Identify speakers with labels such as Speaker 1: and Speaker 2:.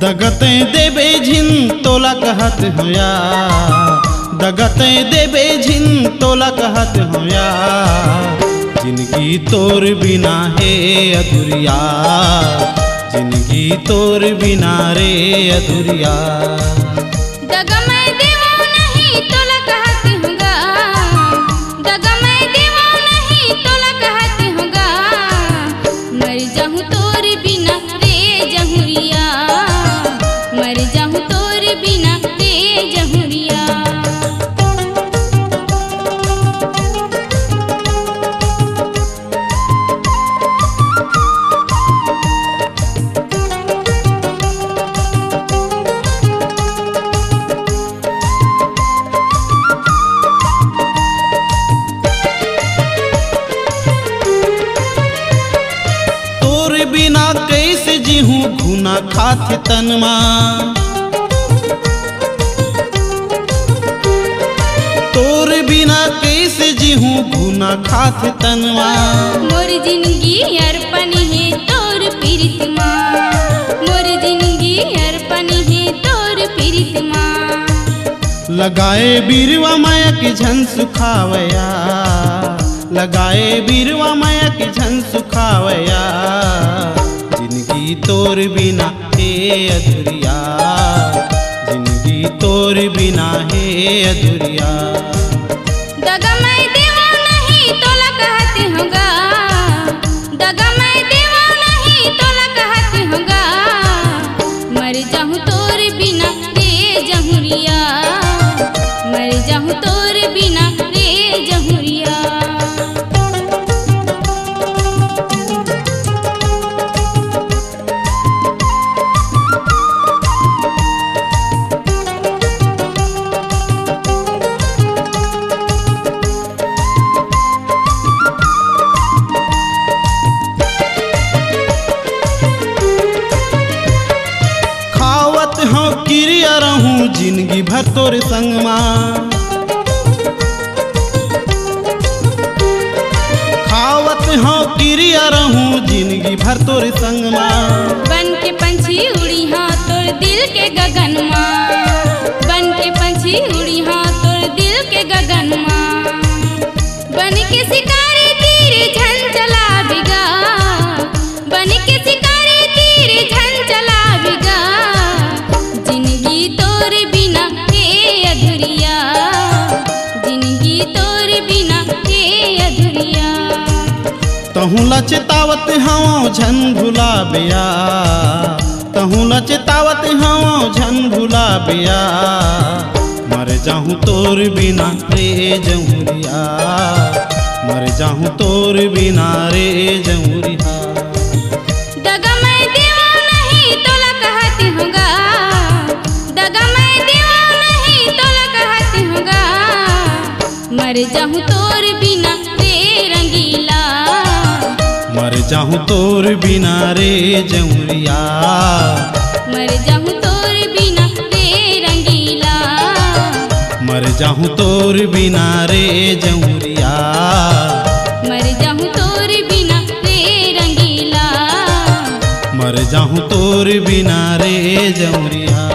Speaker 1: दगते देबे झिन तोला कहत होया, दगते देबे झिन तोला कहत होया। जिंदगी तोर बिना है अधूरिया, जिंदगी तोर बिना रे अधूरिया।
Speaker 2: दगा मैं देवा नहीं तोला कहत हूँगा, दगा मैं देवा नहीं तोला कहत हूँगा। मर जाऊँ तोर बिना रे जहुरिया, मर जाऊँ तोर बिना रे जहुरिया।
Speaker 1: बिना कैसे जीहूँ घुना खात तनमा, तोर बिना कैसे जीहूँ घुना खात तनमा।
Speaker 2: मोर जिंदगी अर्पण है तोर प्रीतमा, मोर जिंदगी अर्पण है तोर प्रीतमा।
Speaker 1: लगाए बीरवा माया की झन सुखावया, लगाए बीरवा माया की झन सुखावया। जिंदगी तोर बिना है अधूरिया, जिंदगी तोर बिना है अधूरिया।
Speaker 2: दगा मैं देवा नहीं तोला कहत हूँगा, दगा मैं देवा नहीं तोला कहत हूँगा। मर जाऊँ तोर बिना रे जहुरिया, मर जाऊँ तोर बिना रे जहुरिया।
Speaker 1: किरिया रहूं जिंदगी भर तोरे संगमा, खावत हाँ किरिया रहूं जिंदगी भर तोरे संगमा।
Speaker 2: बन के पंछी उड़ी हाँ तोर दिल के गगनमा, बन के पंछी उड़ी हाँ तोर दिल के गगनमा। बन के शिकारी तीर झन चला बिगा, बन के शिकारी तीर झन चला बिगा। जिंदगी तोर बिना है अधूरिया, जिंदगी तोर बिना है अधूरिया।
Speaker 1: तहूँ लचतावत हाँ झन भुला बिया, तहूँ लचतावत हाँ झन भुला बिया। मर जाऊँ तोर बिना रे जहुरिया, मर जाऊँ तोर बिना रे जहुरिया।
Speaker 2: दगा मैं देवा नहीं तोला कहत हूँगा, दगा मैं देवा नहीं तोला कहत हूँगा। मर जाऊँ तोर बिना रे रंगीला,
Speaker 1: मर जाऊँ तोर बिना रे जहुरिया।
Speaker 2: मर जाऊँ तोर बिना रे रंगीला,
Speaker 1: मर जाऊँ तोर बिना रे जहुरिया।
Speaker 2: मर जाऊँ तोर बिना रे रंगीला,
Speaker 1: मर जाऊँ तोर बिना रे जहुरिया।